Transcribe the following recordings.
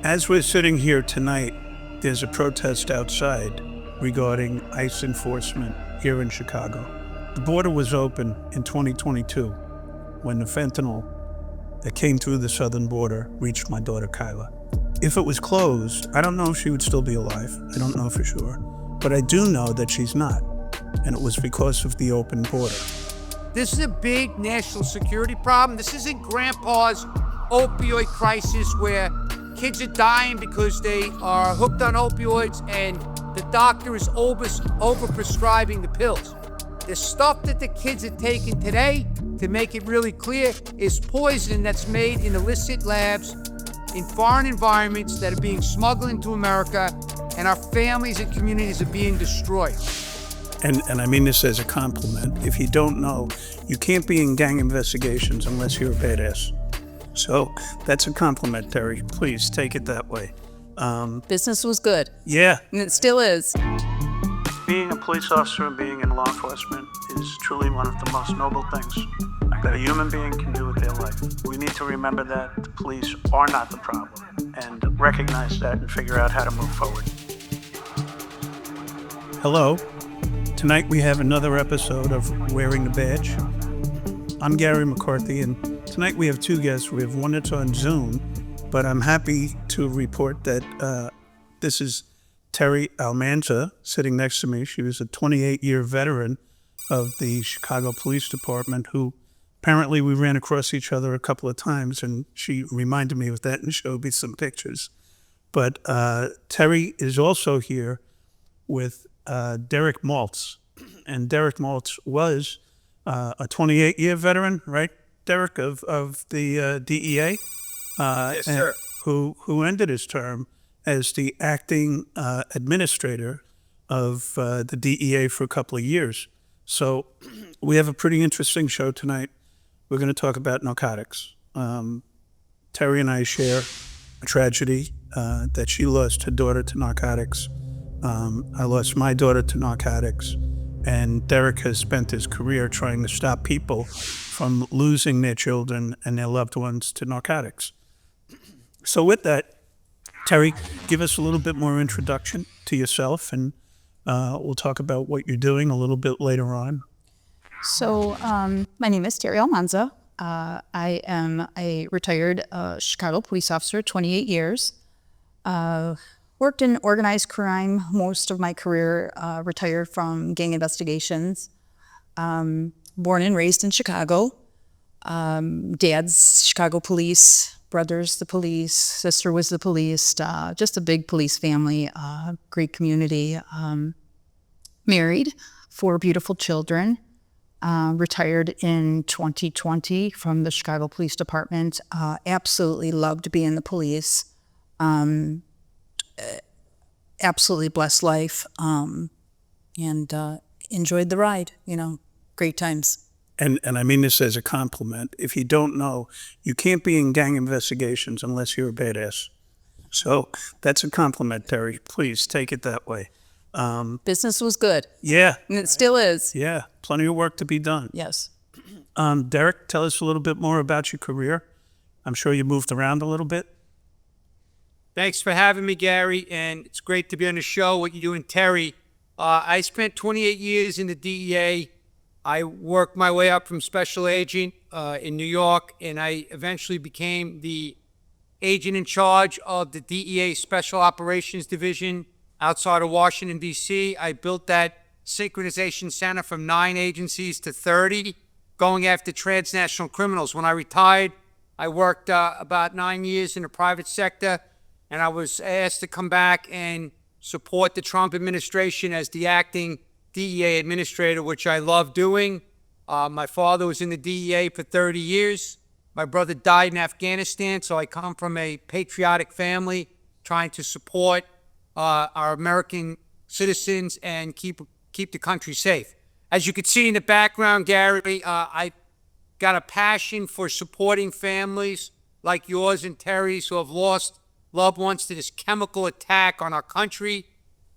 As we're sitting here tonight, there's a protest outside regarding ICE enforcement here in Chicago. The border was open in 2022 when the fentanyl that came through the southern border reached my daughter Kyla. If it was closed, I don't know if she would still be alive. I don't know for sure. But I do know that she's not. And it was because of the open border. This is a big national security problem. This isn't grandpa's opioid crisis where kids are dying because they are hooked on opioids and the doctor is overprescribing the pills. The stuff that the kids are taking today, to make it really clear, is poison that's made in illicit labs in foreign environments that are being smuggled into America, and our families and communities are being destroyed. And I mean this as a compliment. If you don't know, you can't be in gang investigations unless you're a badass. So that's a compliment, Terry. Please take it that way. Business was good. Yeah. And it still is. Being a police officer and being in law enforcement is truly one of the most noble things that a human being can do with their life. We need to remember that the police are not the problem and recognize that and figure out how to move forward. Hello. Tonight we have another episode of Wearing the Badge. I'm Gary McCarthy, and tonight we have two guests. We have one that's on Zoom, but I'm happy to report that this is Terry Almanza sitting next to me. She was a 28-year veteran of the Chicago Police Department who apparently we ran across each other a couple of times, and she reminded me of that and showed me some pictures. But Terry is also here with Derek Maltz, and Derek Maltz was a 28-year veteran, right, Derek, of the DEA? Yes, sir. Who ended his term as the acting administrator of the DEA for a couple of years. So we have a pretty interesting show tonight. We're going to talk about narcotics. Terry and I share a tragedy that she lost her daughter to narcotics. I lost my daughter to narcotics. And Derek has spent his career trying to stop people from losing their children and their loved ones to narcotics. So with that, Terry, give us a little bit more introduction to yourself, and we'll talk about what you're doing a little bit later on. So my name is Terry Almanza. I am a retired Chicago police officer, 28 years. Worked in organized crime most of my career, retired from gang investigations. Born and raised in Chicago. Dad's Chicago police, brother's the police, sister was the police, just a big police family, great community. Married, 4 beautiful children. Retired in 2020 from the Chicago Police Department. Absolutely loved being the police. Absolutely blessed life, and enjoyed the ride, great times. And I mean this as a compliment. If you don't know, you can't be in gang investigations unless you're a badass. So that's a compliment, Terry. Please take it that way. Business was good. Yeah. And it still is. Yeah, plenty of work to be done. Yes. Derek, tell us a little bit more about your career. I'm sure you moved around a little bit. Thanks for having me, Gary, and it's great to be on the show. What you doing, Terry? I spent 28 years in the DEA. I worked my way up from special agent in New York, and I eventually became the agent in charge of the DEA Special Operations Division outside of Washington, D.C. I built that synchronization center from 9 agencies to 30, going after transnational criminals. When I retired, I worked about 9 years in the private sector, and I was asked to come back and support the Trump administration as the acting DEA administrator, which I love doing. My father was in the DEA for 30 years. My brother died in Afghanistan, so I come from a patriotic family trying to support our American citizens and keep the country safe. As you can see in the background, Gary, I got a passion for supporting families like yours and Terry's who have lost loved ones to this chemical attack on our country.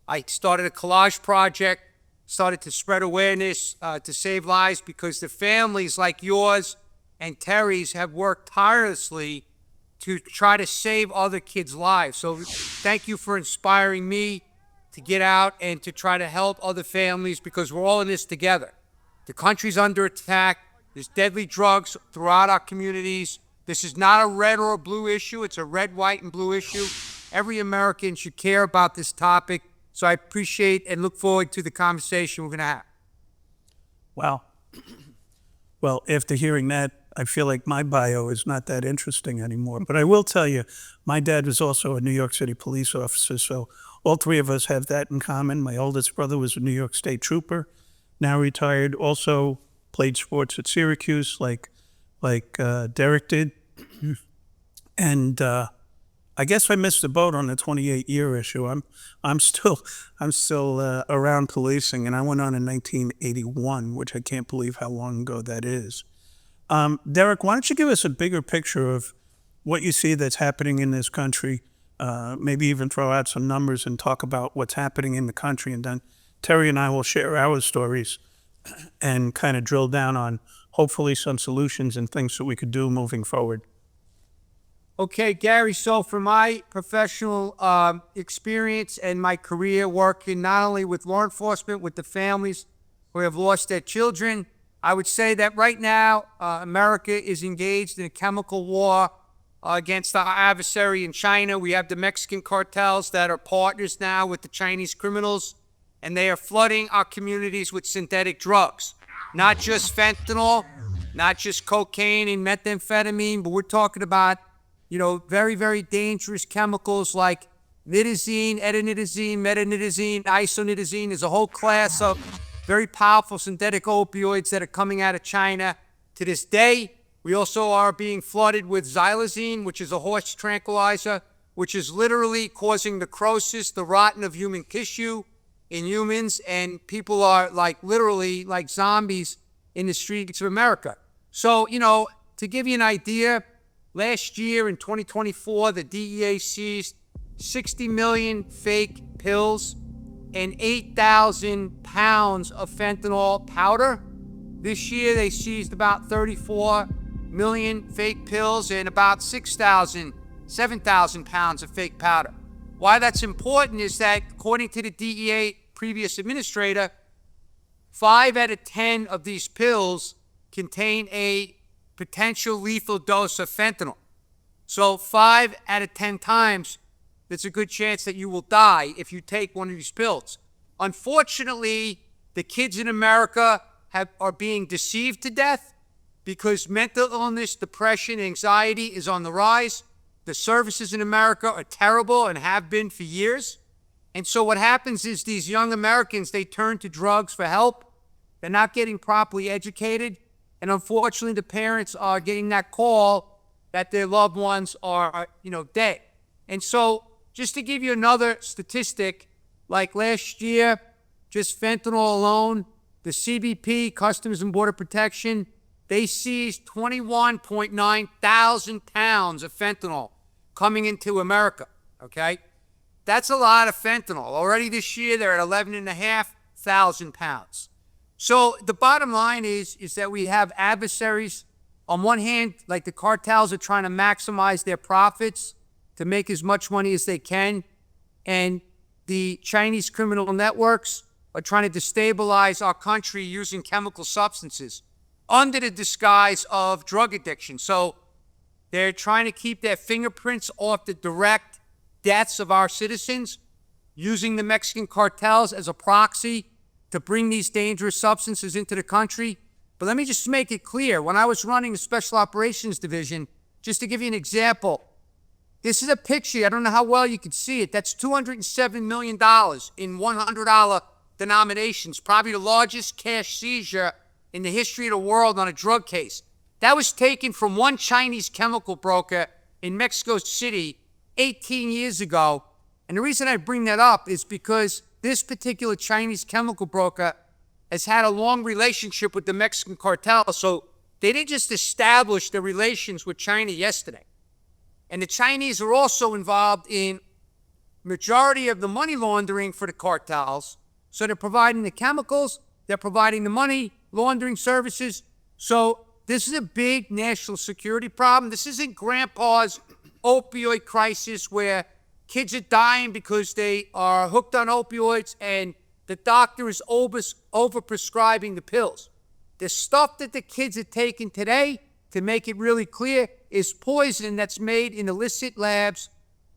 I started a collage project, started to spread awareness to save lives, because the families like yours and Terry's have worked tirelessly to try to save other kids' lives. So thank you for inspiring me to get out and to try to help other families, because we're all in this together. The country's under attack. There's deadly drugs throughout our communities. This is not a red or a blue issue. It's a red, white, and blue issue. Every American should care about this topic. So I appreciate and look forward to the conversation we're going to have. Wow. Well, after hearing that, I feel like my bio is not that interesting anymore. But I will tell you, my dad was also a New York City police officer, so all three of us have that in common. My oldest brother was a New York State trooper, now retired, also played sports at Syracuse like Derek did. And I guess I missed the boat on the 28-year issue. I'm still around policing, and I went on in 1981, which I can't believe how long ago that is. Derek, why don't you give us a bigger picture of what you see that's happening in this country? Maybe even throw out some numbers and talk about what's happening in the country, and then Terry and I will share our stories and kind of drill down on hopefully some solutions and things that we could do moving forward. Okay, Gary, so from my professional experience and my career working not only with law enforcement, with the families who have lost their children, I would say that right now, America is engaged in a chemical war against our adversary in China. We have the Mexican cartels that are partners now with the Chinese criminals, and they are flooding our communities with synthetic drugs. Not just fentanyl, not just cocaine and methamphetamine, but we're talking about, very, very dangerous chemicals like nitazene, edenitazene, metanitazene, isonitazene. There's a whole class of very powerful synthetic opioids that are coming out of China to this day. We also are being flooded with xylazine, which is a horse tranquilizer, which is literally causing necrosis, the rotting of human tissue in humans, and people are literally like zombies in the streets of America. So, to give you an idea, last year in 2024, the DEA seized 60 million fake pills and 8,000 pounds of fentanyl powder. This year, they seized about 34 million fake pills and about 7,000 pounds of fake powder. Why that's important is that, according to the DEA previous administrator, 5 out of 10 of these pills contain a potential lethal dose of fentanyl. So 5 out of 10 times, there's a good chance that you will die if you take one of these pills. Unfortunately, the kids in America are being deceived to death because mental illness, depression, anxiety is on the rise. The services in America are terrible and have been for years. And so what happens is these young Americans, they turn to drugs for help. They're not getting properly educated. And unfortunately, the parents are getting that call that their loved ones are, dead. And so just to give you another statistic, like last year, just fentanyl alone, the CBP, Customs and Border Protection, they seized 21.9 thousand pounds of fentanyl coming into America, okay? That's a lot of fentanyl. Already this year, they're at 11,500 pounds. So the bottom line is that we have adversaries. On one hand, like the cartels are trying to maximize their profits to make as much money as they can. And the Chinese criminal networks are trying to destabilize our country using chemical substances under the disguise of drug addiction. So they're trying to keep their fingerprints off the direct deaths of our citizens, using the Mexican cartels as a proxy to bring these dangerous substances into the country. But let me just make it clear. When I was running the Special Operations Division, just to give you an example, this is a picture. I don't know how well you can see it. That's $207 million in $100 denominations, probably the largest cash seizure in the history of the world on a drug case. That was taken from one Chinese chemical broker in Mexico City 18 years ago. And the reason I bring that up is because this particular Chinese chemical broker has had a long relationship with the Mexican cartel. So they didn't just establish their relations with China yesterday. And the Chinese are also involved in majority of the money laundering for the cartels. So they're providing the chemicals, they're providing the money laundering services. So this is a big national security problem. This isn't grandpa's opioid crisis where kids are dying because they are hooked on opioids and the doctor is overprescribing the pills. The stuff that the kids are taking today, to make it really clear, is poison that's made in illicit labs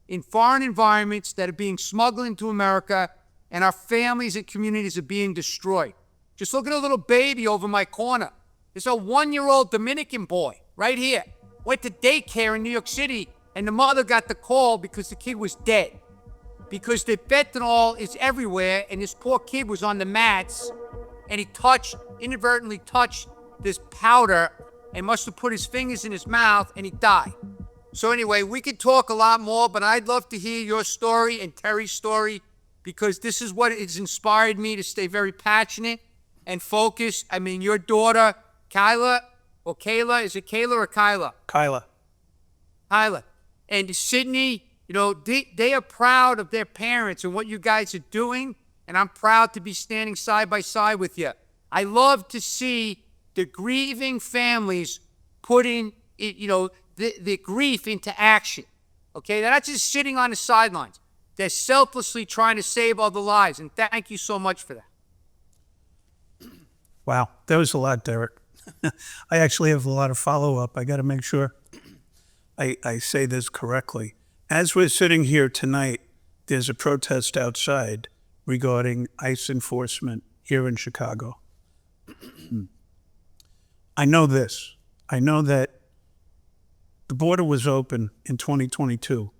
in foreign environments that are being smuggled into America, and our families and communities are being destroyed. Just look at a little baby over my corner. There's a 1-year-old Dominican boy right here. Went to daycare in New York City, and the mother got the call because the kid was dead. Because the fentanyl is everywhere, and this poor kid was on the mats, and he inadvertently touched this powder, and must have put his fingers in his mouth, and he died. So anyway, we could talk a lot more, but I'd love to hear your story and Terry's story, because this is what has inspired me to stay very passionate and focused. I mean, your daughter, Kayla, is it Kayla or Kyla? Kyla. And Sydney, you know, they are proud of their parents and what you guys are doing, and I'm proud to be standing side by side with you. I love to see the grieving families putting, you know, the grief into action. Okay, they're not just sitting on the sidelines. They're selflessly trying to save other lives, and thank you so much for that. Wow, that was a lot, Derek. I actually have a lot of follow-up. I got to make sure I say this correctly. As we're sitting here tonight, there's a protest outside regarding ICE enforcement here in Chicago. I know this. I know that the border was open in 2022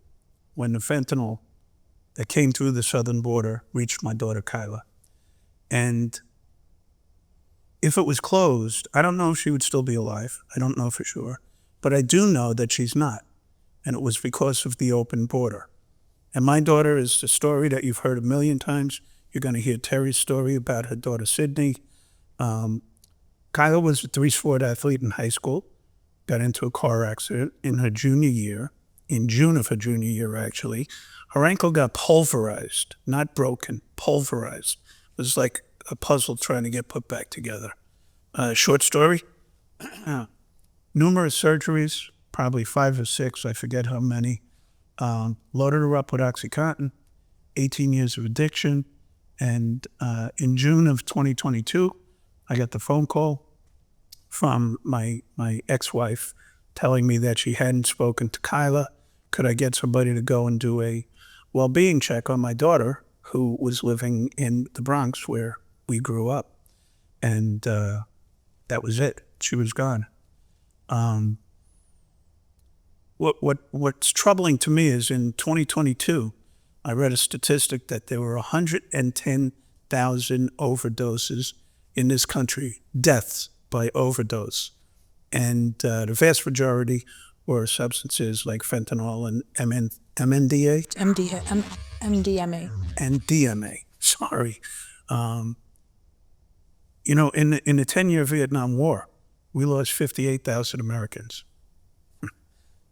when the fentanyl that came through the southern border reached my daughter, Kyla. And if it was closed, I don't know if she would still be alive. I don't know for sure. But I do know that she's not. And it was because of the open border. And my daughter is the story that you've heard a million times. You're going to hear Terry's story about her daughter, Sydney. Kyla was a three-sport athlete in high school, got into a car accident in her junior year, in June of her junior year, actually. Her ankle got pulverized, not broken, pulverized. It was like a puzzle trying to get put back together. Short story, numerous surgeries, probably 5 or 6, I forget how many. Loaded her up with OxyContin, 18 years of addiction. And in June of 2022, I got the phone call from my ex-wife telling me that she hadn't spoken to Kyla. Could I get somebody to go and do a well-being check on my daughter, who was living in the Bronx where we grew up? And that was it. She was gone. What's troubling to me is in 2022, I read a statistic that there were 110,000 overdoses in this country, deaths by overdose. And the vast majority were substances like fentanyl and MNDA? MDMA. And DMA, sorry. You know, in the 10-year Vietnam War, we lost 58,000 Americans.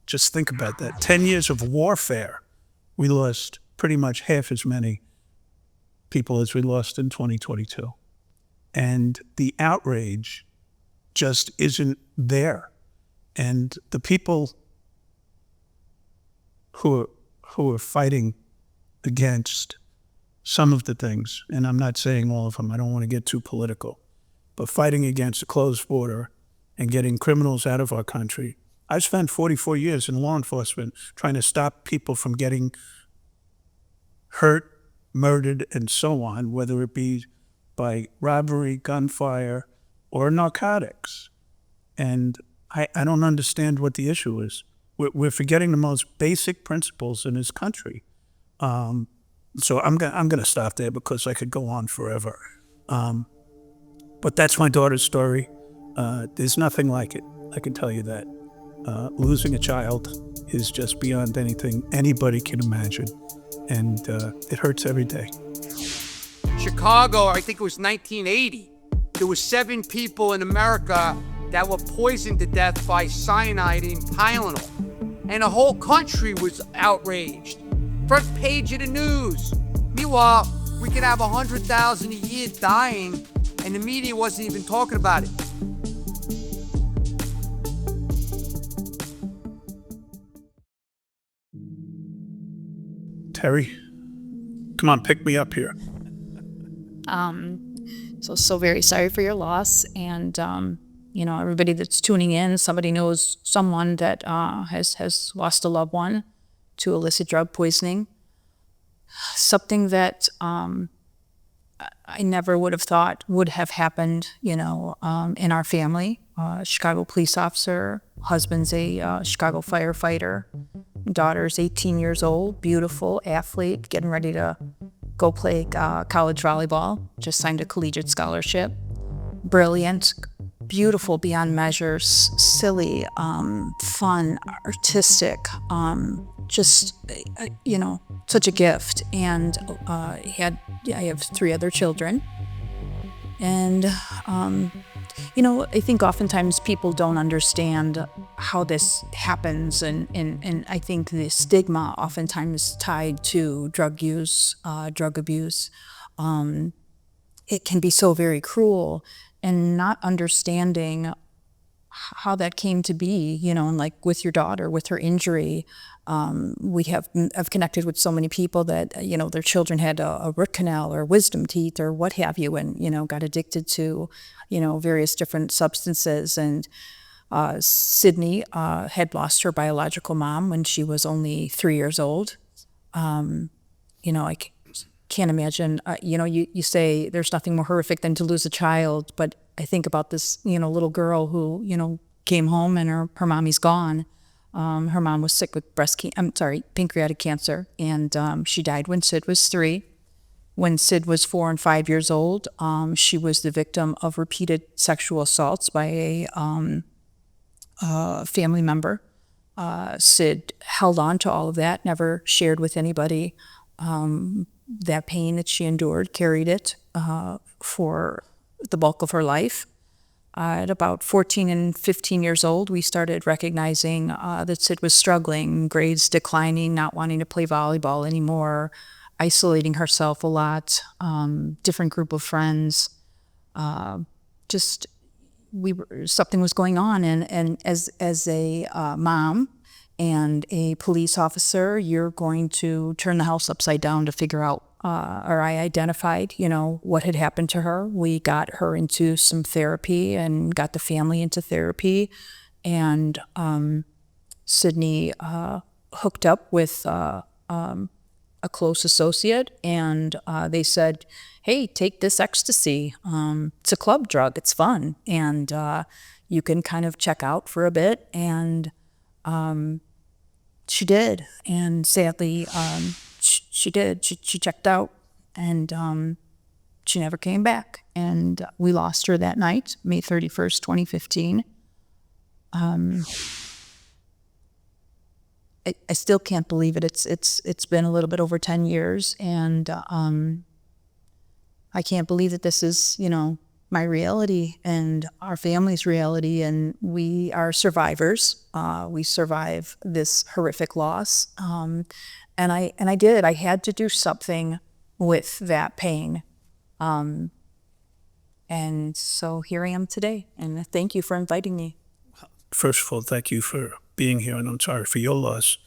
Just think about that. 10 years of warfare, we lost pretty much half as many people as we lost in 2022. And the outrage just isn't there. And the people who are fighting against some of the things, and I'm not saying all of them, I don't want to get too political, but fighting against a closed border and getting criminals out of our country. I spent 44 years in law enforcement trying to stop people from getting hurt, murdered, and so on, whether it be by robbery, gunfire, or narcotics. And I don't understand what the issue is. We're forgetting the most basic principles in this country. So I'm gonna stop there because I could go on forever. But that's my daughter's story. There's nothing like it, I can tell you that. Losing a child is just beyond anything anybody can imagine. And it hurts every day. Chicago, I think it was 1980, there were 7 people in America that were poisoned to death by cyanide in Tylenol. And the whole country was outraged. Front page of the news. Meanwhile, we could have 100,000 a year dying, and the media wasn't even talking about it. Terry, come on, pick me up here. So very sorry for your loss. And, everybody that's tuning in, somebody knows someone that has lost a loved one to illicit drug poisoning. Something that I never would have thought would have happened, in our family. Chicago police officer, husband's a Chicago firefighter, daughter's 18 years old, beautiful athlete, getting ready to go play college volleyball, just signed a collegiate scholarship. Brilliant, beautiful beyond measure, silly, fun, artistic, just, such a gift. And I have 3 other children. And, I think oftentimes people don't understand how this happens. And I think the stigma oftentimes tied to drug use, drug abuse, it can be so very cruel, and not understanding how that came to be, and like with your daughter, with her injury, I've connected with so many people that, their children had a root canal or wisdom teeth or what have you, and, got addicted to, various different substances. And Sydney had lost her biological mom when she was only 3 years old. I can't imagine, you say there's nothing more horrific than to lose a child, but I think about this, little girl who, came home and her mommy's gone. Her mom was sick with pancreatic cancer, and she died when Sid was 3. When Sid was 4 and 5 years old, she was the victim of repeated sexual assaults by a family member. Sid held on to all of that, never shared with anybody. That pain that she endured, carried it for the bulk of her life. At about 14 and 15 years old, we started recognizing that Sid was struggling, grades declining, not wanting to play volleyball anymore, isolating herself a lot, different group of friends. Something was going on. And as a mom and a police officer, you're going to turn the house upside down to figure out, or I identified, what had happened to her. We got her into some therapy and got the family into therapy. And Sydney hooked up with a close associate, and they said, hey, take this ecstasy. It's a club drug. It's fun. And you can kind of check out for a bit. And she did. And sadly, she did. She checked out, and she never came back. And we lost her that night, May 31st, 2015. I still can't believe it. It's been a little bit over 10 years, and I can't believe that this is, my reality and our family's reality, and we are survivors. We survive this horrific loss. And I did. I had to do something with that pain. And so here I am today, and thank you for inviting me. First of all, thank you for being here, and I'm sorry for your loss.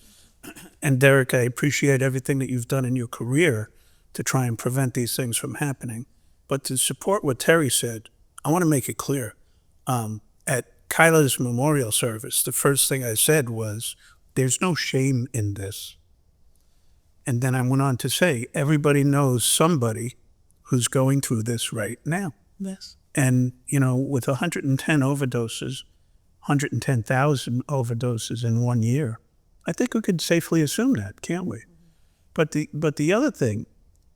And Derek, I appreciate everything that you've done in your career to try and prevent these things from happening. But to support what Terry said, I want to make it clear. At Kyla's memorial service, the first thing I said was, there's no shame in this. And then I went on to say, everybody knows somebody who's going through this right now. Yes. And, with 110 overdoses, 110,000 overdoses in 1 year, I think we could safely assume that, can't we? But the other thing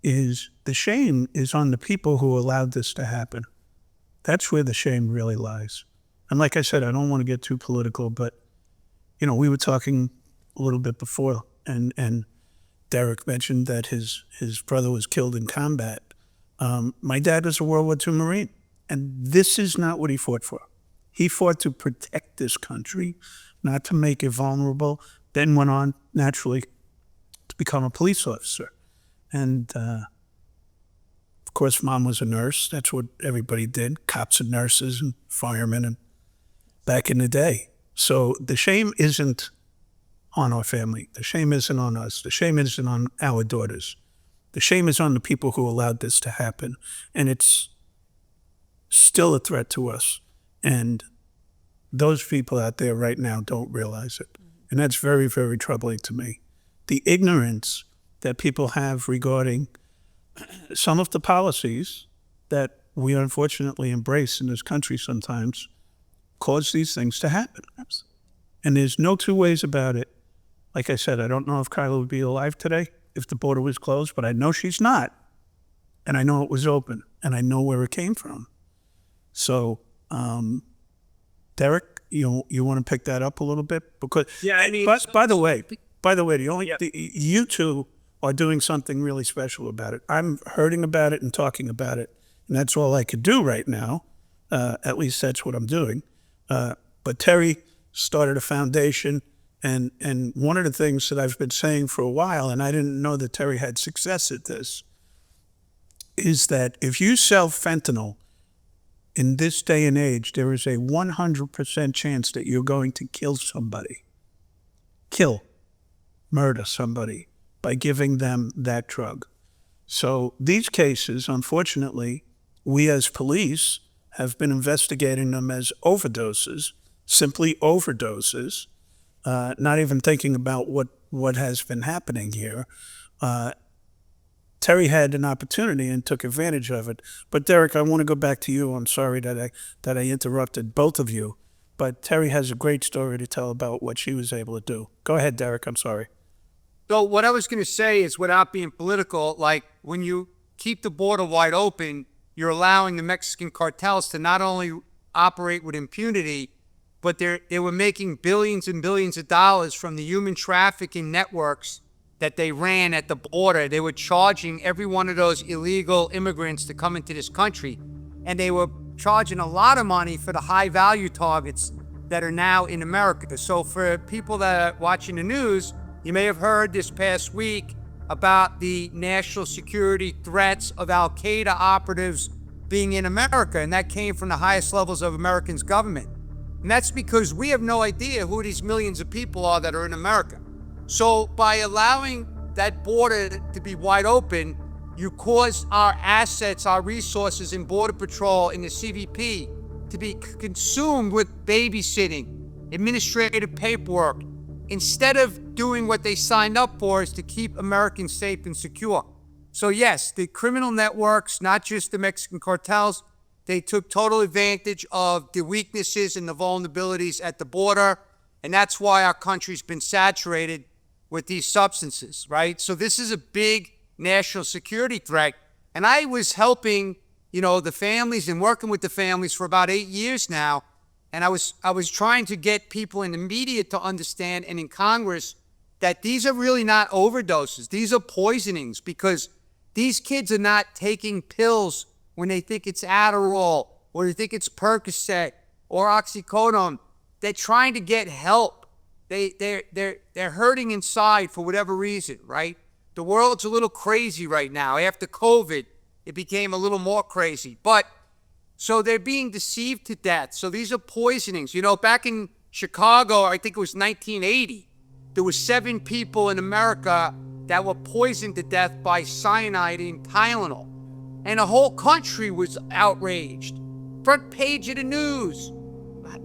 is, the shame is on the people who allowed this to happen. That's where the shame really lies. And like I said, I don't want to get too political, but, we were talking a little bit before, and Derek mentioned that his brother was killed in combat. My dad was a World War II Marine, and this is not what he fought for. He fought to protect this country, not to make it vulnerable, then went on, naturally, to become a police officer. And, of course, Mom was a nurse. That's what everybody did, cops and nurses and firemen and back in the day. So the shame isn't on our family. The shame isn't on us. The shame isn't on our daughters. The shame is on the people who allowed this to happen. And it's still a threat to us. And those people out there right now don't realize it. And that's very, very troubling to me. The ignorance that people have regarding some of the policies that we unfortunately embrace in this country sometimes cause these things to happen. And there's no two ways about it. Like I said, I don't know if Kyla would be alive today if the border was closed, but I know she's not. And I know it was open, and I know where it came from. So, Derek, you want to pick that up a little bit? Because Yeah, I mean- but by the way, you two are doing something really special about it. I'm hearing about it and talking about it, and that's all I could do right now. At least that's what I'm doing. But Terry started a foundation, and one of the things that I've been saying for a while, and I didn't know that Terry had success at this, is that if you sell fentanyl in this day and age, there is a 100% chance that you're going to kill somebody. Murder somebody by giving them that drug. So these cases, unfortunately, we as police have been investigating them as overdoses, simply overdoses, not even thinking about what has been happening here. Terry had an opportunity and took advantage of it. But Derek, I want to go back to you. I'm sorry that I interrupted both of you, but Terry has a great story to tell about what she was able to do. Go ahead, Derek. I'm sorry. So what I was going to say is, without being political, like when you keep the border wide open, you're allowing the Mexican cartels to not only operate with impunity, but they were making billions and billions of dollars from the human trafficking networks that they ran at the border. They were charging every one of those illegal immigrants to come into this country, and they were charging a lot of money for the high value targets that are now in America. So for people that are watching the news, you may have heard this past week about the national security threats of Al-Qaeda operatives being in America, and that came from the highest levels of Americans' government. And that's because we have no idea who these millions of people are that are in America. So by allowing that border to be wide open, you cause our assets, our resources in Border Patrol, in the CBP, to be consumed with babysitting, administrative paperwork, instead of doing what they signed up for, is to keep Americans safe and secure. So yes, the criminal networks, not just the Mexican cartels, they took total advantage of the weaknesses and the vulnerabilities at the border, and that's why our country's been saturated with these substances, right? So this is a big national security threat, and I was helping, the families and working with the families for about 8 years now, and I was trying to get people in the media to understand, and in Congress, that these are really not overdoses. These are poisonings, because these kids are not taking pills when they think it's Adderall or they think it's Percocet or oxycodone. They're trying to get help. They're hurting inside for whatever reason, right? The world's a little crazy right now. After COVID, it became a little more crazy. But so they're being deceived to death. So these are poisonings. Back in Chicago, I think it was 1980, there were 7 people in America that were poisoned to death by cyanide in Tylenol. And the whole country was outraged. Front page of the news,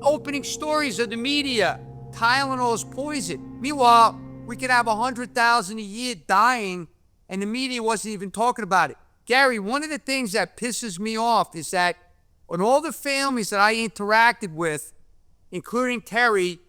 opening stories of the media, Tylenol is poison. Meanwhile, we could have 100,000 a year dying, and the media wasn't even talking about it. Gary, one of the things that pisses me off is that on all the families that I interacted with, including Terry,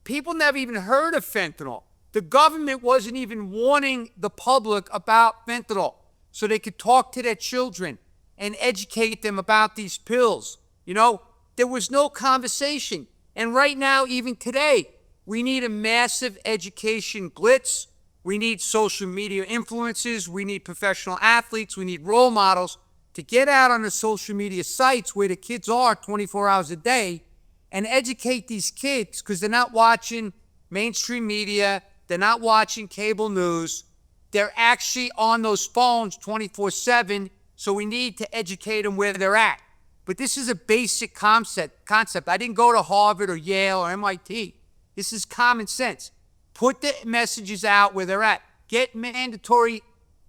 people never even heard of fentanyl. The government wasn't even warning the public about fentanyl so they could talk to their children and educate them about these pills. There was no conversation. And right now, even today, we need a massive education blitz. We need social media influencers. We need professional athletes. We need role models to get out on the social media sites where the kids are 24 hours a day and educate these kids, because they're not watching mainstream media. They're not watching cable news. They're actually on those phones 24/7. So we need to educate them where they're at. But this is a basic concept. I didn't go to Harvard or Yale or MIT. This is common sense. Put the messages out where they're at. Get mandatory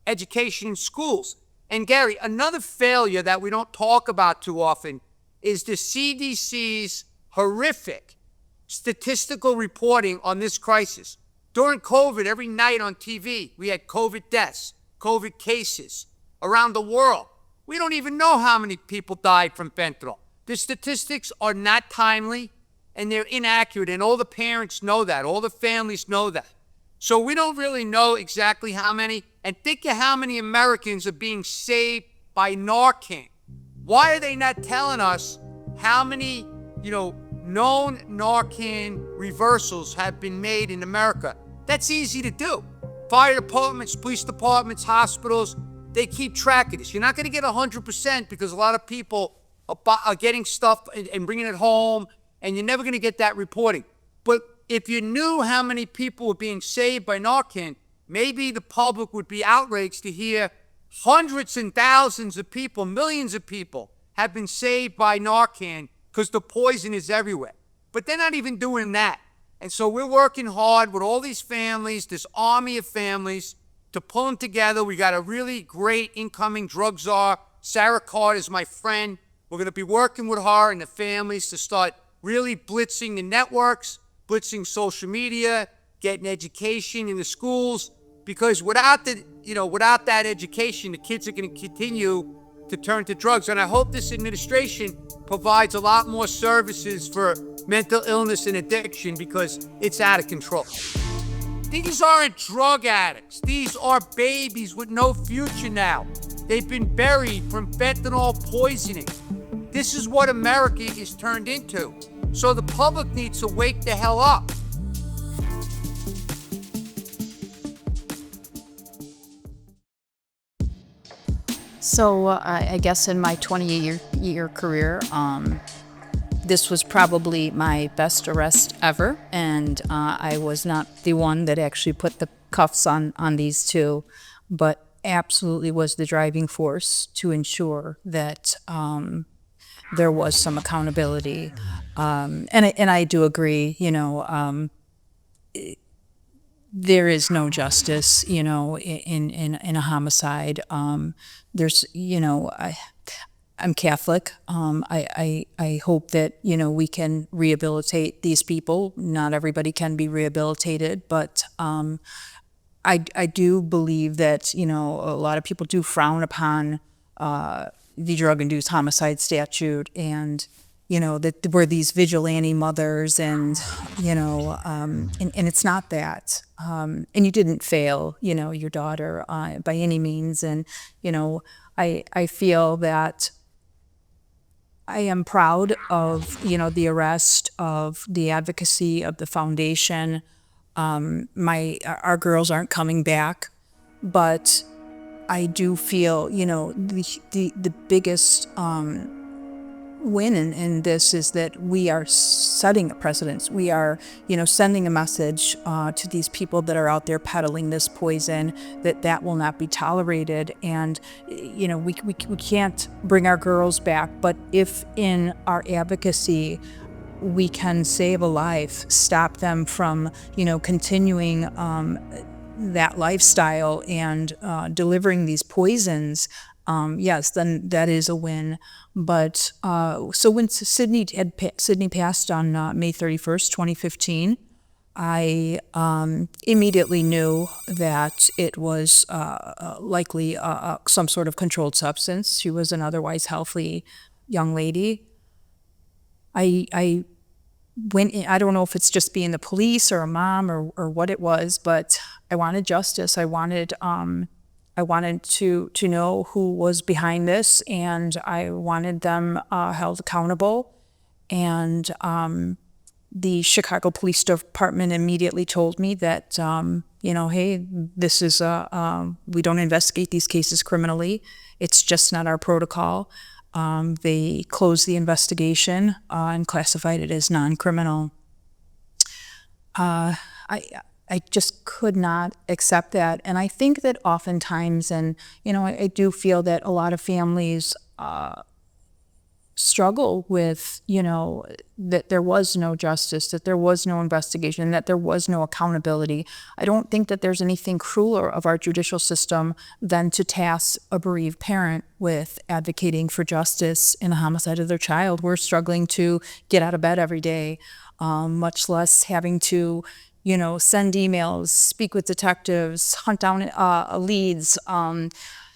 education in schools. And Gary, another failure that we don't talk about too often is the CDC's horrific statistical reporting on this crisis. During COVID, every night on TV, we had COVID deaths, COVID cases around the world. We don't even know how many people died from fentanyl. The statistics are not timely and they're inaccurate, and all the parents know that, all the families know that. So we don't really know exactly how many, and think of how many Americans are being saved by Narcan. Why are they not telling us how many, known Narcan reversals have been made in America? That's easy to do. Fire departments, police departments, hospitals, they keep track of this. You're not going to get 100% because a lot of people are getting stuff and bringing it home, and you're never going to get that reporting. But if you knew how many people were being saved by Narcan, maybe the public would be outraged to hear hundreds and thousands of people, millions of people have been saved by Narcan because the poison is everywhere. But they're not even doing that. And so we're working hard with all these families, this army of families, to pull them together. We got a really great incoming drug czar. Sarah Carter is my friend. We're going to be working with her and the families to start really blitzing the networks, blitzing social media, getting education in the schools. Because without that education, the kids are going to continue to turn to drugs. And I hope this administration provides a lot more services for mental illness and addiction because it's out of control. These aren't drug addicts. These are babies with no future now. They've been buried from fentanyl poisoning. This is what America is turned into. So the public needs to wake the hell up. So I guess in my 20-year career, this was probably my best arrest ever, and I was not the one that actually put the cuffs on these two, but absolutely was the driving force to ensure that there was some accountability. And I do agree, there is no justice, in a homicide. There's, I'm Catholic. I hope that, we can rehabilitate these people. Not everybody can be rehabilitated, but I do believe that, a lot of people do frown upon the drug-induced homicide statute, and that we're these vigilante mothers, and and it's not that. And you didn't fail, your daughter by any means, and I feel that I am proud of the arrest, of the advocacy, of the foundation. Our girls aren't coming back, but I do feel the biggest win in this is that we are setting a precedent. We are sending a message to these people that are out there peddling this poison, that will not be tolerated. And we can't bring our girls back, but if in our advocacy we can save a life, stop them from continuing that lifestyle and delivering these poisons, yes, then that is a win. But so when Sydney passed on May 31st, 2015, I immediately knew that it was likely some sort of controlled substance. She was an otherwise healthy young lady. I went in, I don't know if it's just being the police or a mom or what it was, but I wanted justice. I wanted to know who was behind this, and I wanted them held accountable. And the Chicago Police Department immediately told me that, hey, this is we don't investigate these cases criminally. It's just not our protocol. They closed the investigation and classified it as non-criminal. I just could not accept that. And I think that oftentimes, and I do feel that a lot of families struggle with, that there was no justice, that there was no investigation, that there was no accountability. I don't think that there's anything crueler of our judicial system than to task a bereaved parent with advocating for justice in the homicide of their child. We're struggling to get out of bed every day, much less having to, send emails, speak with detectives, hunt down leads.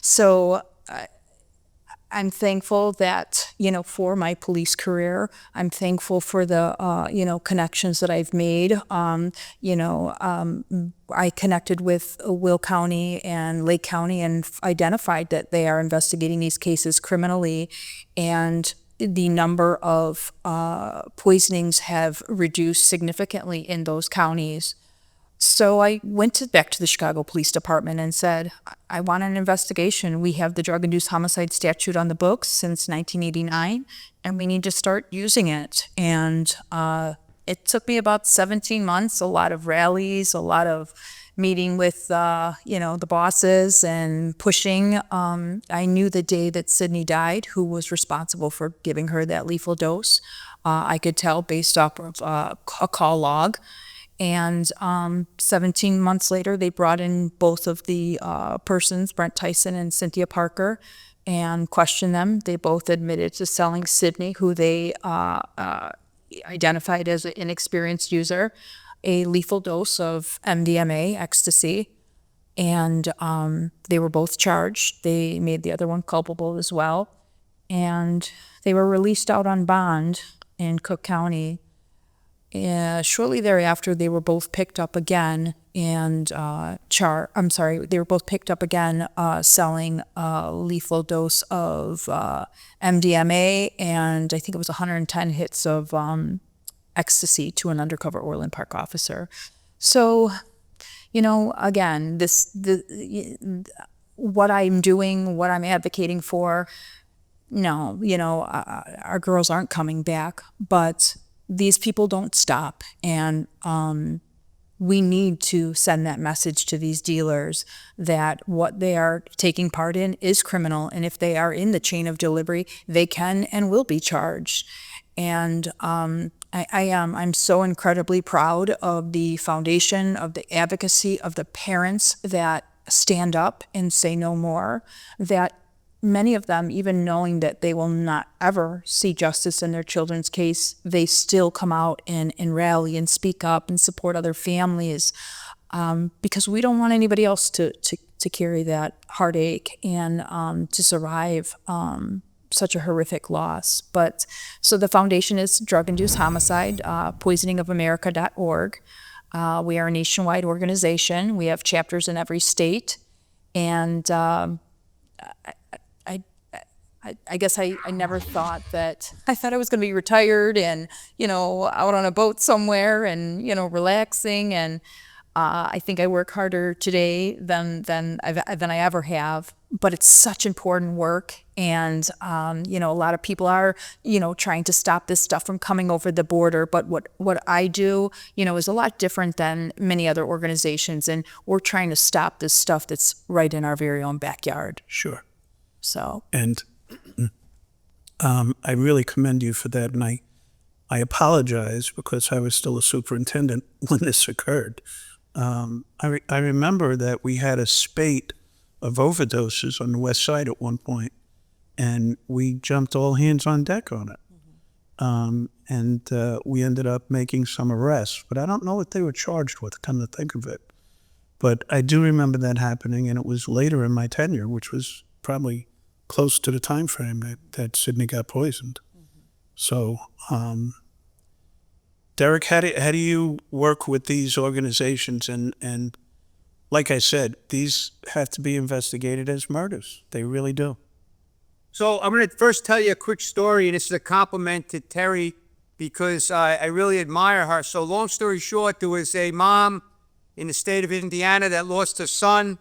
So I'm thankful that, for my police career. I'm thankful for the, connections that I've made. I connected with Will County and Lake County and identified that they are investigating these cases criminally, and the number of poisonings have reduced significantly in those counties. So I went back to the Chicago Police Department and said, I want an investigation. We have the drug-induced homicide statute on the books since 1989, and we need to start using it. And it took me about 17 months, a lot of rallies, a lot of meeting with, the bosses and pushing. I knew the day that Sydney died, who was responsible for giving her that lethal dose. I could tell based off of a call log. And 17 months later, they brought in both of the persons, Brent Tyson and Cynthia Parker, and questioned them. They both admitted to selling Sydney, who they identified as an inexperienced user, a lethal dose of MDMA, ecstasy. And they were both charged. They made the other one culpable as well. And they were released out on bond in Cook County. Shortly thereafter, they were both picked up again and they were both picked up again selling a lethal dose of MDMA, and I think it was 110 hits of ecstasy to an undercover Orland Park officer. So, again, what I'm doing, what I'm advocating for, no, our girls aren't coming back, but these people don't stop, and we need to send that message to these dealers that what they are taking part in is criminal, and if they are in the chain of delivery, they can and will be charged. And I'm so incredibly proud of the foundation, of the advocacy, of the parents that stand up and say no more, that many of them, even knowing that they will not ever see justice in their children's case, they still come out and rally and speak up and support other families, because we don't want anybody else to carry that heartache and to survive such a horrific loss. But so the foundation is Drug-Induced Homicide, poisoningofamerica.org. We are a nationwide organization. We have chapters in every state, and I guess I never thought that. I thought I was going to be retired and, out on a boat somewhere and, relaxing. And I think I work harder today than I ever have. But it's such important work. And, a lot of people are, trying to stop this stuff from coming over the border. But what I do, is a lot different than many other organizations. And we're trying to stop this stuff that's right in our very own backyard. Sure. So. And I really commend you for that, and I apologize because I was still a superintendent when this occurred. I remember that we had a spate of overdoses on the west side at one point, and we jumped all hands on deck on it. And we ended up making some arrests, but I don't know what they were charged with, come to think of it. But I do remember that happening, and it was later in my tenure, which was probably close to the time frame that Sydney got poisoned. So, Derek, how do you work with these organizations? And like I said, these have to be investigated as murders. They really do. So I'm going to first tell you a quick story, and this is a compliment to Terry because I really admire her. So long story short, there was a mom in the state of Indiana that lost her son,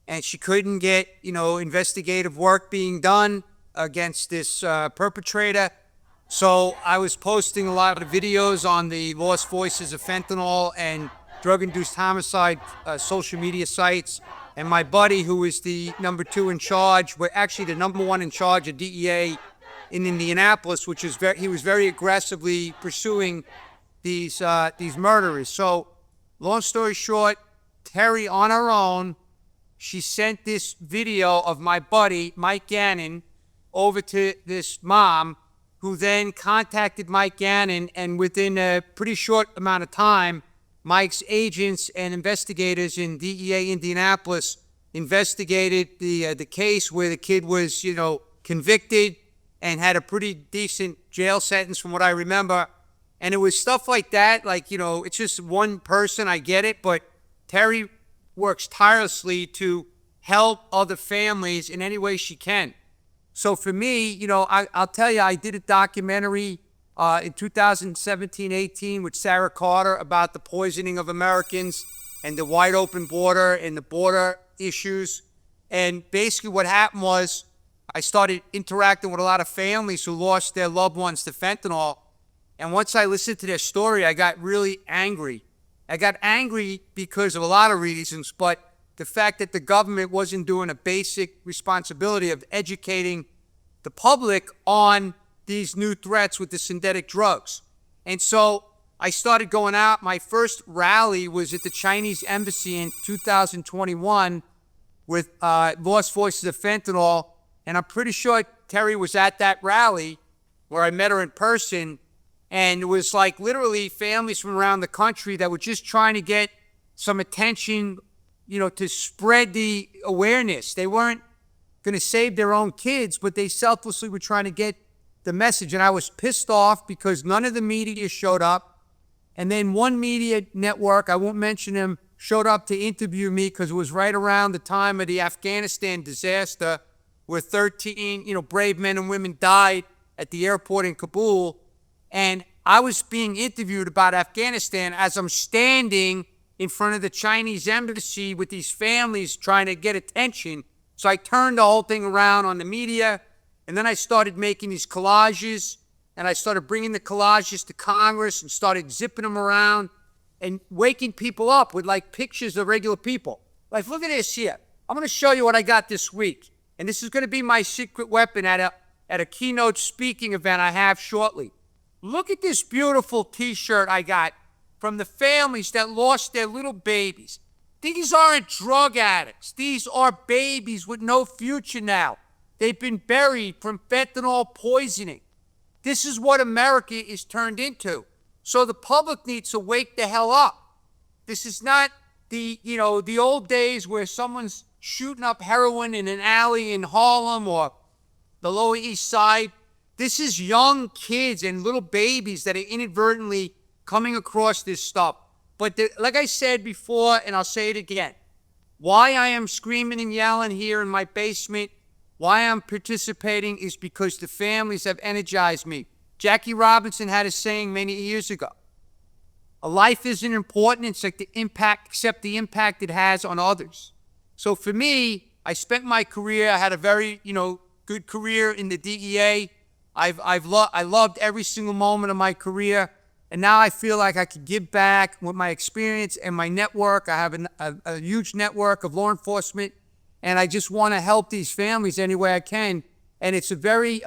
and she couldn't get, investigative work being done against this perpetrator. So I was posting a lot of videos on the Lost Voices of Fentanyl and Drug-Induced Homicide social media sites. And my buddy, who is the number 2 in charge, actually the number 1 in charge of DEA in Indianapolis, which is he was very aggressively pursuing these murderers. So, long story short, Terry on her own, she sent this video of my buddy Mike Gannon over to this mom, who then contacted Mike Gannon, and within a pretty short amount of time, Mike's agents and investigators in DEA Indianapolis investigated the case where the kid was, convicted and had a pretty decent jail sentence from what I remember. And it was stuff like that, it's just one person, I get it, but Terry works tirelessly to help other families in any way she can. So for me, I'll tell you, I did a documentary in 2017-18 with Sarah Carter about the poisoning of Americans and the wide open border and the border issues. And basically what happened was I started interacting with a lot of families who lost their loved ones to fentanyl. And once I listened to their story, I got really angry. I got angry because of a lot of reasons, but the fact that the government wasn't doing a basic responsibility of educating the public on these new threats with the synthetic drugs. And so I started going out. My first rally was at the Chinese embassy in 2021 with Lost Voices of Fentanyl. And I'm pretty sure Terry was at that rally where I met her in person. And it was like literally families from around the country that were just trying to get some attention, to spread the awareness. They weren't going to save their own kids, but they selflessly were trying to get the message. And I was pissed off because none of the media showed up. And then one media network, I won't mention them, showed up to interview me because it was right around the time of the Afghanistan disaster where 13, brave men and women died at the airport in Kabul. And I was being interviewed about Afghanistan as I'm standing in front of the Chinese embassy with these families trying to get attention. So I turned the whole thing around on the media, and then I started making these collages, and I started bringing the collages to Congress and started zipping them around and waking people up with pictures of regular people. Look at this here. I'm going to show you what I got this week. And this is going to be my secret weapon at a keynote speaking event I have shortly. Look at this beautiful T-shirt I got from the families that lost their little babies. These aren't drug addicts. These are babies with no future now. They've been buried from fentanyl poisoning. This is what America is turned into. So the public needs to wake the hell up. This is not the old days where someone's shooting up heroin in an alley in Harlem or the Lower East Side. This is young kids and little babies that are inadvertently coming across this stuff. But like I said before, and I'll say it again, why I am screaming and yelling here in my basement, why I'm participating is because the families have energized me. Jackie Robinson had a saying many years ago. A life isn't important, it's like the impact, except the impact it has on others. So for me, I spent my career, I had a very, good career in the DEA. I loved every single moment of my career, and now I feel like I could give back with my experience and my network. I have a huge network of law enforcement, and I just want to help these families any way I can. And it's a very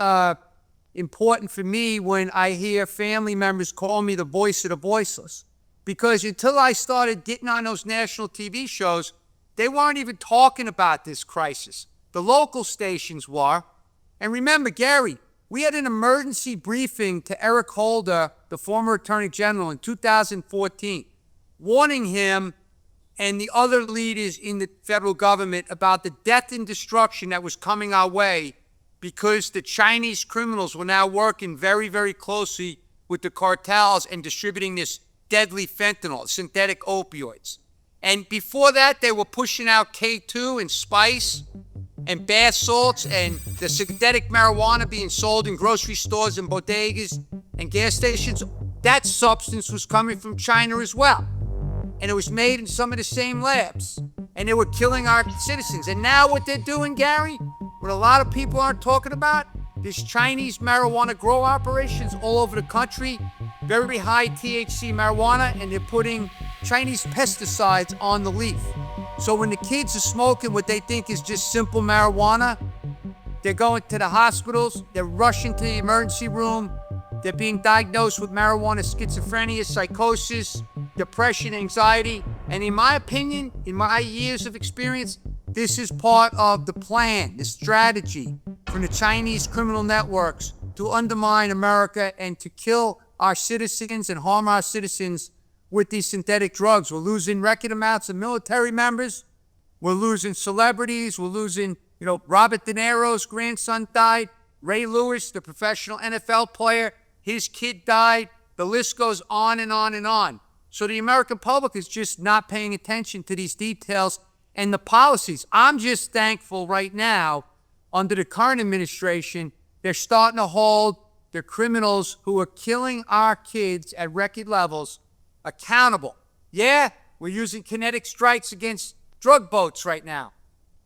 important for me when I hear family members call me the voice of the voiceless, because until I started getting on those national TV shows, they weren't even talking about this crisis. The local stations were. And remember, Gary, we had an emergency briefing to Eric Holder, the former Attorney General, in 2014, warning him and the other leaders in the federal government about the death and destruction that was coming our way because the Chinese criminals were now working very, very closely with the cartels and distributing this deadly fentanyl, synthetic opioids. And before that, they were pushing out K2 and spice and bath salts and the synthetic marijuana being sold in grocery stores and bodegas and gas stations. That substance was coming from China as well. And it was made in some of the same labs. And they were killing our citizens. And now what they're doing, Gary, what a lot of people aren't talking about, there's Chinese marijuana grow operations all over the country, very high THC marijuana, and they're putting Chinese pesticides on the leaf. So when the kids are smoking what they think is just simple marijuana, They're going to the hospitals. They're rushing to the emergency room. They're being diagnosed with marijuana, schizophrenia, psychosis, depression, anxiety. And in my opinion, in my years of experience, this is part of the plan, the strategy from the Chinese criminal networks to undermine America and to kill our citizens and harm our citizens with these synthetic drugs. We're losing record amounts of military members. We're losing celebrities. We're losing, Robert De Niro's grandson died. Ray Lewis, the professional NFL player, his kid died. The list goes on and on and on. So the American public is just not paying attention to these details and the policies. I'm just thankful right now, under the current administration, they're starting to hold the criminals who are killing our kids at record levels accountable. Yeah, we're using kinetic strikes against drug boats right now.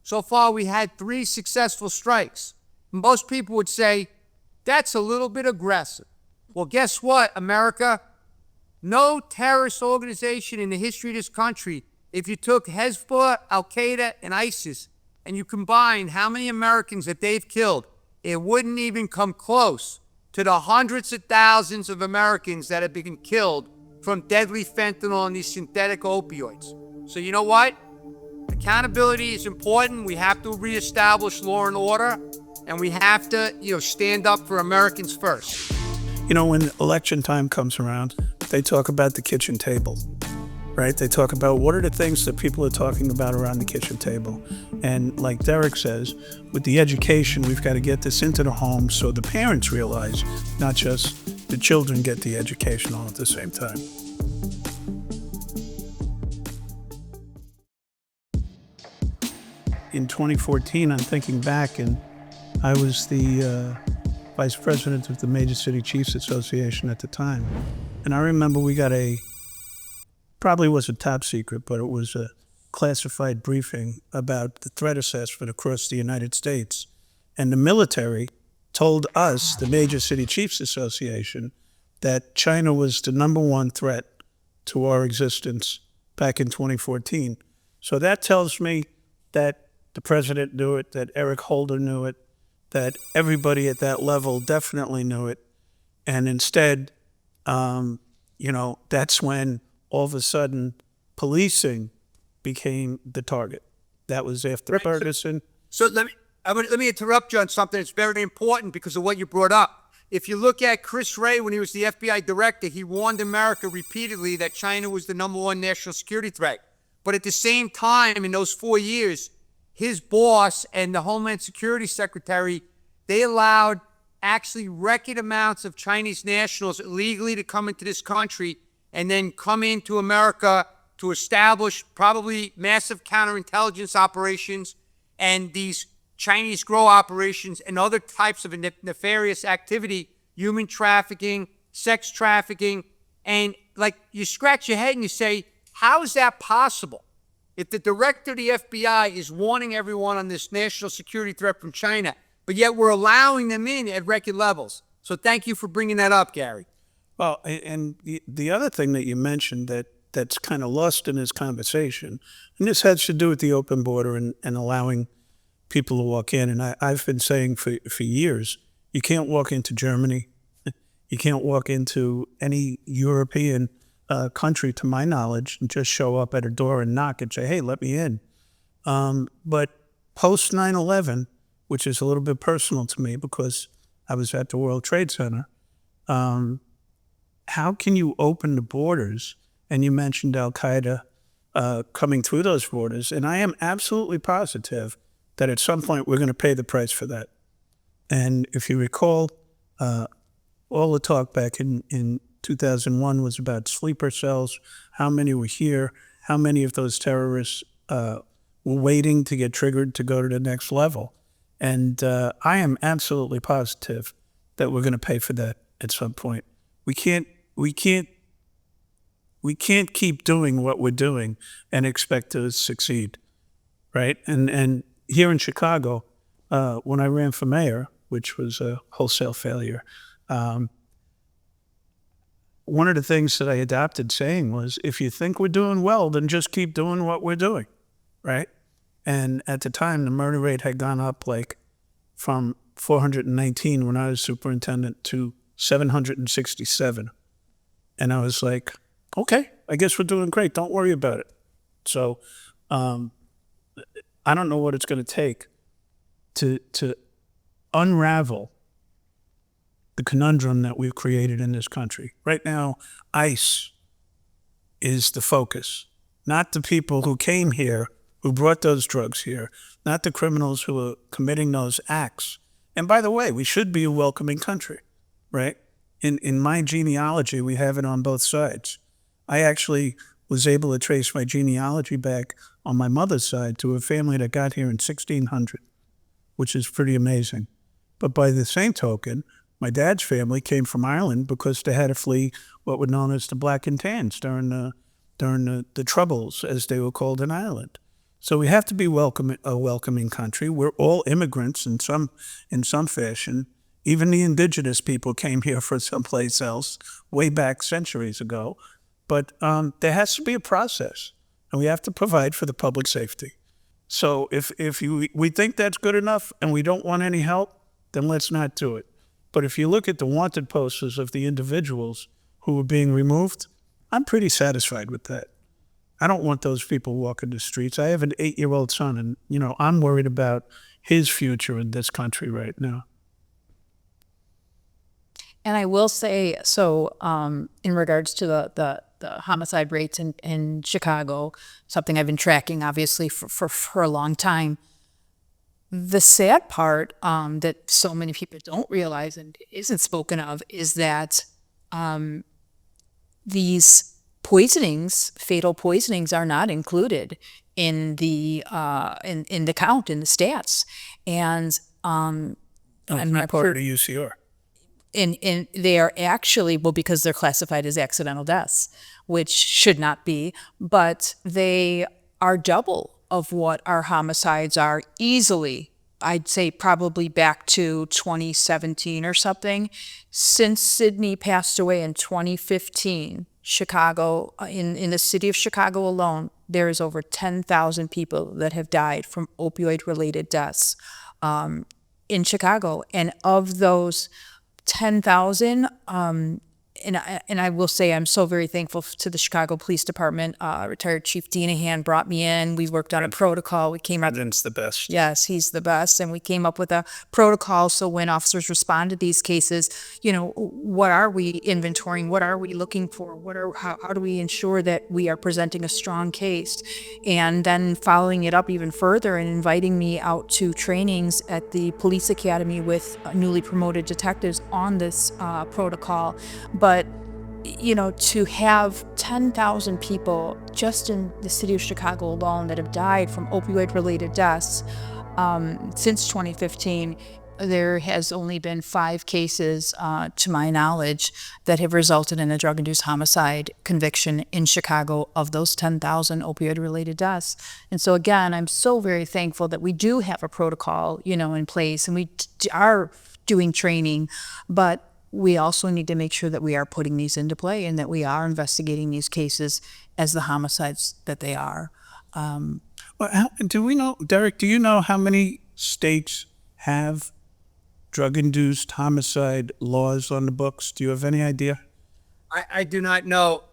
So far, we had 3 successful strikes. Most people would say, that's a little bit aggressive. Well, guess what, America? No terrorist organization in the history of this country, if you took Hezbollah, Al-Qaeda, and ISIS, and you combined how many Americans that they've killed, it wouldn't even come close to the hundreds of thousands of Americans that have been killed from deadly fentanyl and these synthetic opioids. So you know what? Accountability is important. We have to reestablish law and order, and we have to, stand up for Americans first. When election time comes around, they talk about the kitchen table, right? They talk about what are the things that people are talking about around the kitchen table. And like Derek says, with the education, we've got to get this into the home so the parents realize, not just the children get the education all at the same time. In 2014, I'm thinking back, and I was the vice president of the Major City Chiefs Association at the time. And I remember we got probably was a top secret, but it was a classified briefing about the threat assessment across the United States. And the military told us, the Major City Chiefs Association, that China was the #1 threat to our existence back in 2014. So that tells me that the president knew it, that Eric Holder knew it, that everybody at that level definitely knew it. And instead, that's when all of a sudden policing became the target. That was after Ferguson. So let me interrupt you on something that's very important because of what you brought up. If you look at Chris Wray, when he was the FBI director, he warned America repeatedly that China was the #1 national security threat. But at the same time, in those 4 years, his boss and the Homeland Security Secretary, they allowed actually record amounts of Chinese nationals illegally to come into this country and then come into America to establish probably massive counterintelligence operations and these Chinese grow operations and other types of nefarious activity, human trafficking, sex trafficking. And you scratch your head and you say, how is that possible? If the director of the FBI is warning everyone on this national security threat from China, but yet we're allowing them in at record levels. So thank you for bringing that up, Gary. Well, and the other thing that you mentioned that's kind of lost in this conversation, and this has to do with the open border and allowing people to walk in. And I've been saying for years, you can't walk into Germany. You can't walk into any European country, to my knowledge, and just show up at a door and knock and say, hey, let me in. But post 9/11, which is a little bit personal to me because I was at the World Trade Center, how can you open the borders? And you mentioned Al-Qaeda coming through those borders. And I am absolutely positive that at some point we're going to pay the price for that. And if you recall, all the talk back in 2001 was about sleeper cells, how many were here, how many of those terrorists were waiting to get triggered to go to the next level. And I am absolutely positive that we're going to pay for that at some point. We can't keep doing what we're doing and expect to succeed, right? And here in Chicago, when I ran for mayor, which was a wholesale failure, one of the things that I adopted saying was, if you think we're doing well, then just keep doing what we're doing, right? And at the time, the murder rate had gone up like from 419 when I was superintendent to 767. And I was like, okay, I guess we're doing great. Don't worry about it. So I don't know what it's going to take to unravel the conundrum that we've created in this country. Right now, ICE is the focus, not the people who came here, who brought those drugs here, not the criminals who are committing those acts. And by the way, we should be a welcoming country, right? In my genealogy, we have it on both sides. I actually was able to trace my genealogy back on my mother's side to a family that got here in 1600, which is pretty amazing. But by the same token, my dad's family came from Ireland because they had to flee what were known as the Black and Tans during the Troubles, as they were called in Ireland. So we have to be a welcoming country. We're all immigrants in some fashion. Even the indigenous people came here from someplace else way back centuries ago. But there has to be a process, and we have to provide for the public safety. So if we think that's good enough and we don't want any help, then let's not do it. But if you look at the wanted posters of the individuals who were being removed, I'm pretty satisfied with that. I don't want those people walking the streets. I have an 8-year-old son, and I'm worried about his future in this country right now. And I will say, so in regards to the homicide rates in Chicago, something I've been tracking, obviously, for a long time, the sad part that so many people don't realize and isn't spoken of is that these poisonings, fatal poisonings, are not included in the in the count, in the stats. And I'm not part of the UCR. And they are actually, well, because they're classified as accidental deaths, which should not be, but they are double of what our homicides are easily. I'd say probably back to 2017 or something. Since Sydney passed away in 2015, Chicago, in the city of Chicago alone, there is over 10,000 people that have died from opioid-related deaths in Chicago. And of those 10,000, and I will say I'm so very thankful to the Chicago Police Department. Retired Chief Deanahan brought me in. We worked on a protocol. We came up. President's the best. Yes, he's the best. And we came up with a protocol. So when officers respond to these cases, what are we inventorying? What are we looking for? How do we ensure that we are presenting a strong case? And then following it up even further and inviting me out to trainings at the police academy with newly promoted detectives on this protocol. But, to have 10,000 people just in the city of Chicago alone that have died from opioid-related deaths since 2015, there has only been 5 cases, to my knowledge, that have resulted in a drug-induced homicide conviction in Chicago of those 10,000 opioid-related deaths. And so, again, I'm so very thankful that we do have a protocol, in place, and we are doing training, but we also need to make sure that we are putting these into play and that we are investigating these cases as the homicides that they are. Well, do we know, Derek, do you know how many states have drug-induced homicide laws on the books? Do you have any idea? I do not know.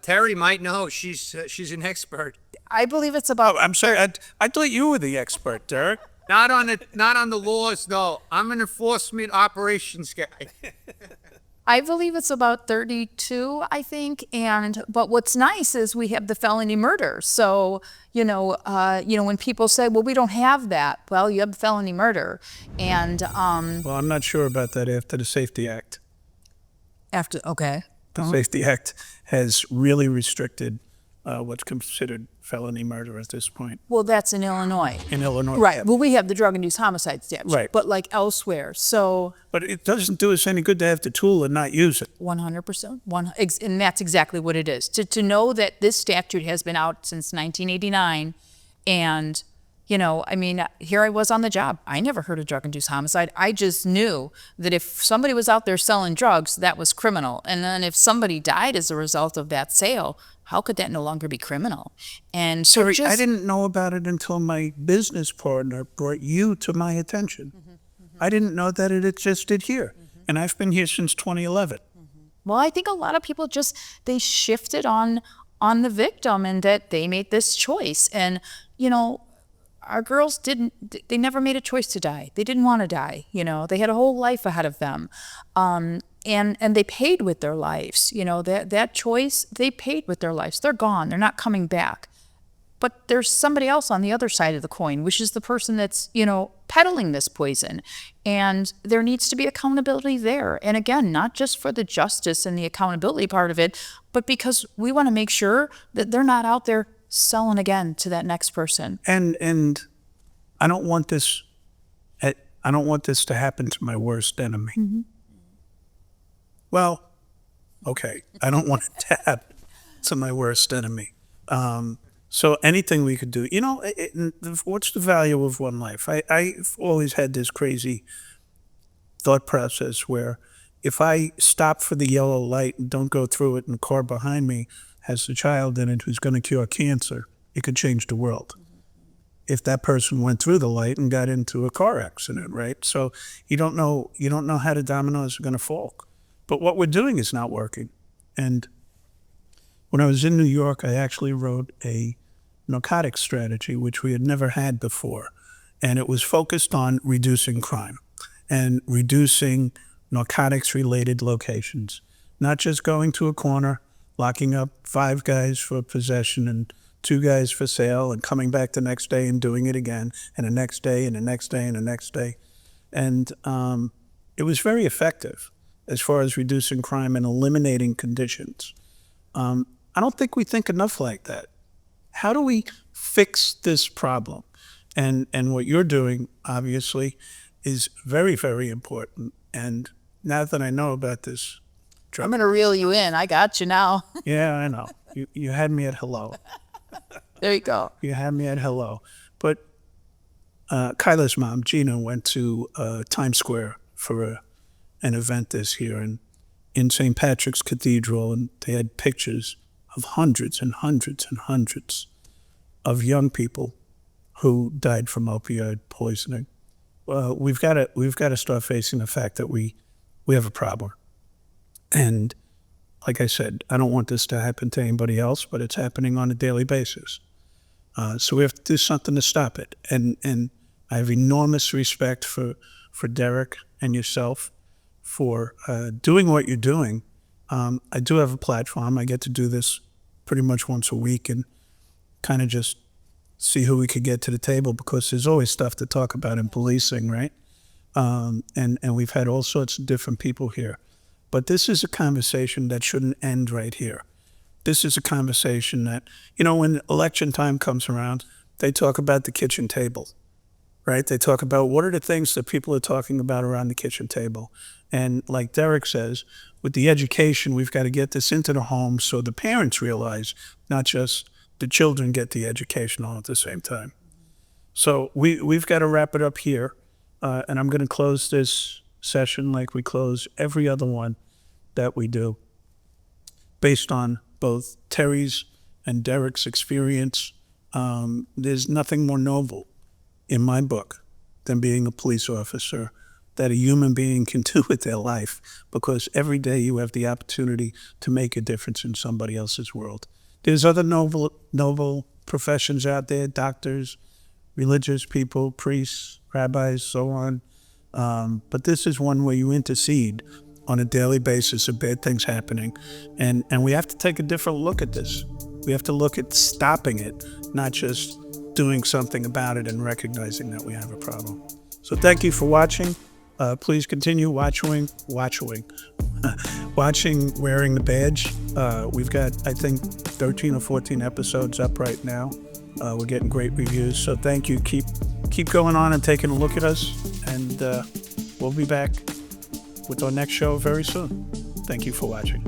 Terry might know. She's an expert. I believe it's about... Oh, I'm sorry. I thought you were the expert, Derek. Not on the laws, no. I'm an enforcement operations guy. I believe it's about 32, I think. But what's nice is we have the felony murder. So, when people say, well, we don't have that. Well, you have felony murder. And well, I'm not sure about that after the Safety Act. Okay. The Safety Act has really restricted what's considered felony murder at this point. Well, that's in Illinois. In Illinois. Right. Yeah. Well, we have the drug-induced homicide statute. Right. But like elsewhere. So. But it doesn't do us any good to have the tool and not use it. 100%. And that's exactly what it is. To know that this statute has been out since 1989 and, here I was on the job. I never heard of drug-induced homicide. I just knew that if somebody was out there selling drugs, that was criminal. And then if somebody died as a result of that sale, how could that no longer be criminal? And so I didn't know about it until my business partner brought you to my attention. I didn't know that it existed here. And I've been here since 2011. Well, I think a lot of people just, they shifted on the victim, and that they made this choice. And, you know, our girls they never made a choice to die. They didn't want to die. You know, they had a whole life ahead of them. And they paid with their lives. You know, that choice, they paid with their lives. They're gone. They're not coming back. But there's somebody else on the other side of the coin, which is the person that's, you know, peddling this poison. And there needs to be accountability there. And again, not just for the justice and the accountability part of it, but because we want to make sure that they're not out there selling again to that next person. And I don't want this to happen to my worst enemy. Well, okay, I don't want it to happen to my worst enemy. So anything we could do, you know, what's the value of one life? I've always had this crazy thought process where if I stop for the yellow light and don't go through it, and the car behind me has a child in it who's going to cure cancer, it could change the world. If that person went through the light and got into a car accident, right? So you don't know how the dominoes are going to fall. But what we're doing is not working. And when I was in New York, I actually wrote a narcotics strategy, which we had never had before. And it was focused on reducing crime and reducing narcotics-related locations. Not just going to a corner, locking up 5 guys for possession and 2 guys for sale, and coming back the next day and doing it again, and the next day, and the next day, and the next day. And it was very effective as far as reducing crime and eliminating conditions. I don't think we think enough like that. How do we fix this problem? And what you're doing, obviously, is very, very important. And now that I know about this drug, I'm going to reel you in. I got you now. yeah, I know. You had me at hello. There you go. You had me at hello. But Kyla's mom, Gina, went to Times Square for an event this year, and in St. Patrick's Cathedral, and they had pictures of hundreds and hundreds and hundreds of young people who died from opioid poisoning. Well, we've got to start facing the fact that we have a problem. And like I said, I don't want this to happen to anybody else, but it's happening on a daily basis. So we have to do something to stop it. And I have enormous respect for Derek and yourself for doing what you're doing. I do have a platform. I get to do this pretty much once a week and kind of just see who we could get to the table, because there's always stuff to talk about in policing, right? And we've had all sorts of different people here. But this is a conversation that shouldn't end right here. This is a conversation that, you know, when election time comes around, they talk about the kitchen table, right? They talk about what are the things that people are talking about around the kitchen table. And like Derek says, with the education, we've got to get this into the home so the parents realize, not just the children get the education all at the same time. So we've got to wrap it up here. And I'm going to close this session like we close every other one that we do, based on both Terry's and Derek's experience. There's nothing more noble in my book than being a police officer that a human being can do with their life, because every day you have the opportunity to make a difference in somebody else's world. There's other noble professions out there, doctors, religious people, priests, rabbis, so on. But this is one where you intercede on a daily basis of bad things happening. And we have to take a different look at this. We have to look at stopping it, not just doing something about it and recognizing that we have a problem. So thank you for watching. Please continue watching Wearing the Badge. We've got, I think, 13 or 14 episodes up right now. We're getting great reviews. So thank you. Keep going on and taking a look at us. And we'll be back with our next show very soon. Thank you for watching.